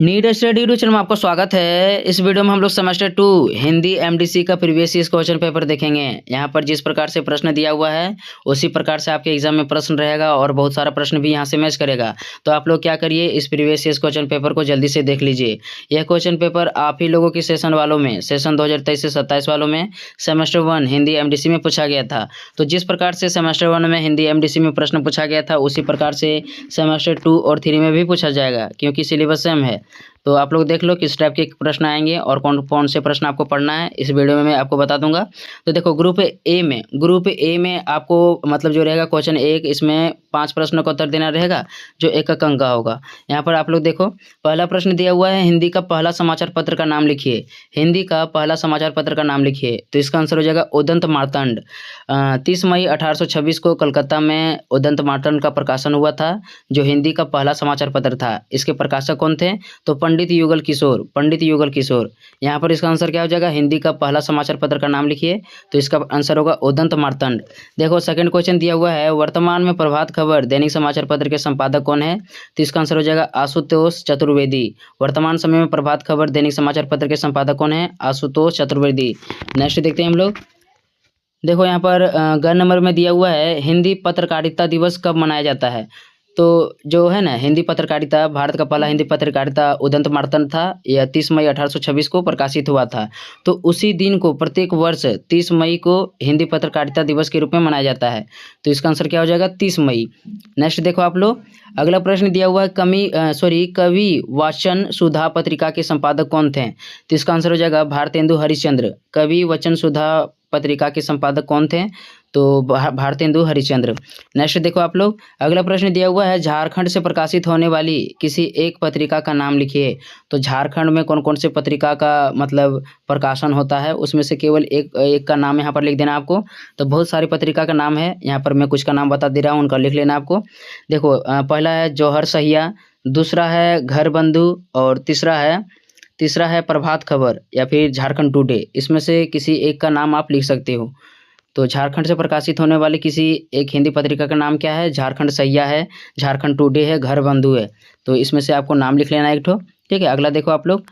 NEET study to channel में आपका स्वागत है। इस वीडियो में हम लोग सेमेस्टर 2 हिंदी एमडीसी का प्रीवियस ईयर क्वेश्चन पेपर देखेंगे। यहाँ पर जिस प्रकार से प्रश्न दिया हुआ है उसी प्रकार से आपके एग्जाम में प्रश्न रहेगा और बहुत सारा प्रश्न भी यहाँ से मैच करेगा। तो आप लोग क्या करिए, इस प्रीवियस ईयर क्वेश्चन पेपर को जल्दी से देख लीजिए। यह क्वेश्चन पेपर आप ही लोगों की सेशन वालों में, सेशन 2023 से 27 वालों में सेमेस्टर 1 हिंदी एमडीसी में पूछा गया था। तो जिस प्रकार से सेमेस्टर 1 में हिंदी एमडीसी में प्रश्न पूछा गया था उसी प्रकार से सेमेस्टर 2 और 3 में भी पूछा जाएगा, क्योंकि सिलेबस सेम है। तो आप लोग देख लो किस टाइप के प्रश्न आएंगे और कौन कौन से प्रश्न आपको पढ़ना है, इस वीडियो में मैं आपको बता दूंगा। तो देखो ग्रुप ए में आपको मतलब जो रहेगा क्वेश्चन 1, इसमें 5 प्रश्नों का उत्तर देना रहेगा जो 1 अंक का होगा। यहाँ पर आप लोग देखो पहला प्रश्न दिया हुआ है, हिंदी का पहला समाचार पत्र का नाम लिखिए। हिंदी का पहला समाचार पत्र का नाम लिखिए, तो इसका आंसर हो जाएगा उदंत मार्तंड। 30 मई 1826 को कलकत्ता में उदंत मार्तंड का प्रकाशन हुआ था, जो हिंदी का पहला समाचार पत्र था। इसके प्रकाशक कौन थे? तो पंडित युगल किशोर। यहाँ पर इसका आंसर क्या हो जाएगा? हिंदी का पहला समाचार पत्र का नाम लिखिए, तो इसका आंसर होगा उदंत मार्तंड। देखो सेकंड क्वेश्चन दिया हुआ है, वर्तमान में प्रभात खबर दैनिक समाचार पत्र के संपादक कौन है? तो इसका आंसर हो जाएगा आशुतोष चतुर्वेदी। वर्तमान समय में प्रभात खबर दैनिक समाचार पत्र के संपादक कौन है? आशुतोष चतुर्वेदी। नेक्स्ट देखते हैं हम लोग। देखो यहाँ पर ग नंबर में दिया हुआ है, हिंदी पत्रकारिता दिवस कब मनाया जाता है? तो जो है ना हिंदी पत्रकारिता, भारत का पहला हिंदी पत्रकारिता उदंत मार्तंड था। यह 30 मई 1826 को प्रकाशित हुआ था। तो उसी दिन को प्रत्येक वर्ष 30 मई को हिंदी पत्रकारिता दिवस के रूप में मनाया जाता है। तो इसका आंसर क्या हो जाएगा? 30 मई। नेक्स्ट देखो आप लोग, अगला प्रश्न दिया हुआ है, कवि वाचन सुधा पत्रिका के संपादक कौन थे? तो इसका आंसर हो जाएगा भारतेंदु हरिश्चंद्र। कवि वचन सुधा पत्रिका के संपादक कौन थे? तो भारतेंदु हरिश्चंद्र। नेक्स्ट देखो आप लोग, अगला प्रश्न दिया हुआ है, झारखंड से प्रकाशित होने वाली किसी एक पत्रिका का नाम लिखिए। तो झारखंड में कौन कौन से पत्रिका का मतलब प्रकाशन होता है, उसमें से केवल एक का नाम यहाँ पर लिख देना आपको। तो बहुत सारी पत्रिका का नाम है, यहाँ पर मैं कुछ का नाम बता दे रहा हूँ, उनका लिख लेना आपको। देखो पहला है जौहर सहिया, दूसरा है घर बंधु और तीसरा है प्रभात खबर या फिर झारखंड टुडे। इसमें से किसी एक का नाम आप लिख सकते हो। तो झारखंड से प्रकाशित होने वाली किसी एक हिंदी पत्रिका का नाम क्या है? झारखंड सहिया है, झारखंड टुडे है, घर बंधु है। तो इसमें से आपको नाम लिख लेना है एक ठो, ठीक है। अगला देखो आप लोग,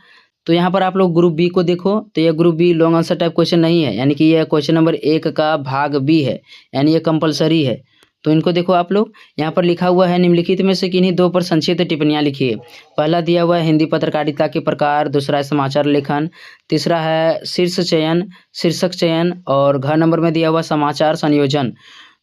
तो यहाँ पर आप लोग ग्रुप बी को देखो, तो ये group B long answer type question नहीं है, यानी कि यह क्वेश्चन नंबर 1 का भाग बी है, यानी ये कंपलसरी है। तो इनको देखो आप लोग, यहाँ पर लिखा हुआ है निम्नलिखित में से किन्हीं 2 पर संक्षिप्त टिप्पणियाँ लिखिए। पहला दिया हुआ है हिंदी पत्रकारिता के प्रकार, दूसरा है समाचार लेखन, तीसरा है शीर्षक चयन और घ नंबर में दिया हुआ समाचार संयोजन।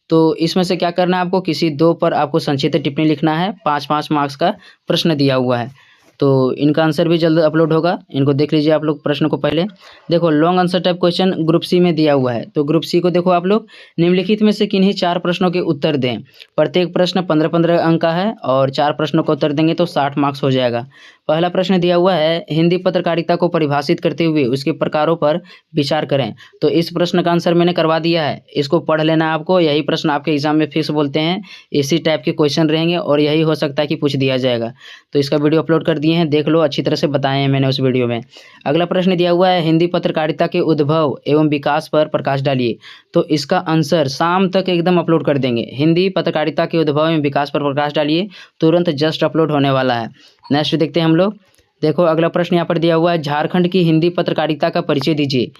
तो इसमें से क्या करना है आपको? किसी 2 पर आपको संक्षिप्त टिप्पणी लिखना है। 5-5 मार्क्स का प्रश्न दिया हुआ है, तो इनका आंसर भी जल्द अपलोड होगा। इनको देख लीजिए आप लोग प्रश्न को पहले। देखो long answer type question group C में दिया हुआ है, तो ग्रुप सी को देखो आप लोग, निम्नलिखित में से किन्हीं 4 प्रश्नों के उत्तर दें। प्रत्येक प्रश्न 15-15 अंक का है और 4 प्रश्नों का उत्तर देंगे तो 60 मार्क्स हो जाएगा। पहला प्रश्न दिया हुआ है, हिंदी पत्रकारिता को परिभाषित करते हुए उसके प्रकारों पर विचार करें। तो इस प्रश्न का आंसर मैंने करवा दिया है, इसको पढ़ लेना आपको। यही प्रश्न आपके एग्जाम में फिक्स बोलते हैं, इसी टाइप के क्वेश्चन रहेंगे और यही हो सकता है कि पूछ दिया जाएगा। तो इसका वीडियो अपलोड कर दिए हैं, देख लो, अच्छी तरह से बताए हैं मैंने उस वीडियो में। अगला प्रश्न दिया हुआ है, हिंदी पत्रकारिता के उद्भव एवं विकास पर प्रकाश डालिए। तो इसका आंसर शाम तक एकदम अपलोड कर देंगे। हिंदी पत्रकारिता के उद्भव एवं विकास पर प्रकाश डालिए, तुरंत जस्ट अपलोड होने वाला है। नेक्स्ट देखते हैं हम लोग। देखो अगला प्रश्न यहाँ पर दिया हुआ है, झारखंड की हिंदी पत्रकारिता का परिचय दीजिए।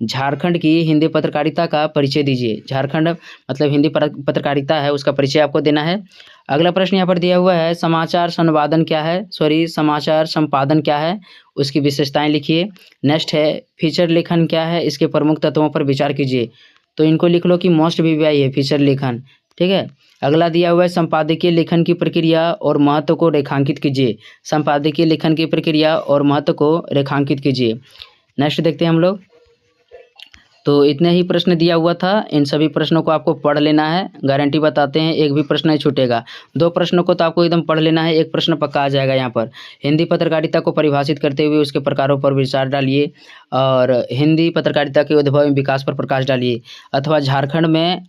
झारखंड की हिंदी पत्रकारिता का परिचय दीजिए। झारखंड मतलब हिंदी पत्रकारिता है, उसका परिचय आपको देना है। अगला प्रश्न यहाँ पर दिया हुआ है, समाचार संपादन क्या है, उसकी विशेषताएं लिखिए। नेक्स्ट है फीचर लेखन क्या है, इसके प्रमुख तत्वों पर विचार कीजिए। तो इनको लिख लो कि मोस्ट वीवीआई है फीचर लेखन, ठीक है। अगला दिया हुआ है, संपादकीय लेखन की प्रक्रिया और महत्व को रेखांकित कीजिए। संपादकीय लेखन की प्रक्रिया और महत्व को रेखांकित कीजिए। नेक्स्ट देखते हैं हम लोग। तो इतने ही प्रश्न दिया हुआ था, इन सभी प्रश्नों को आपको पढ़ लेना है, गारंटी बताते हैं एक भी प्रश्न नहीं छूटेगा। 2 प्रश्नों को तो आपको एकदम पढ़ लेना है, एक प्रश्न पक्का आ जाएगा यहाँ पर। हिंदी पत्रकारिता को परिभाषित करते हुए उसके प्रकारों पर विचार डालिए और हिंदी पत्रकारिता के उद्भव एवं विकास पर प्रकाश डालिए, अथवा झारखंड में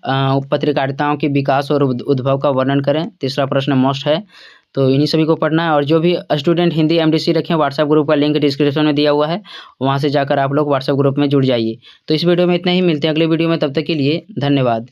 पत्रकारिताओं के विकास और उद्भव का वर्णन करें। तीसरा प्रश्न मोस्ट है। तो इन्हीं सभी को पढ़ना है। और जो भी स्टूडेंट हिंदी एमडीसी रखें, व्हाट्सएप ग्रुप का लिंक डिस्क्रिप्शन में दिया हुआ है, वहाँ से जाकर आप लोग व्हाट्सएप ग्रुप में जुड़ जाइए। तो इस वीडियो में इतना ही, मिलते हैं अगले वीडियो में, तब तक के लिए धन्यवाद।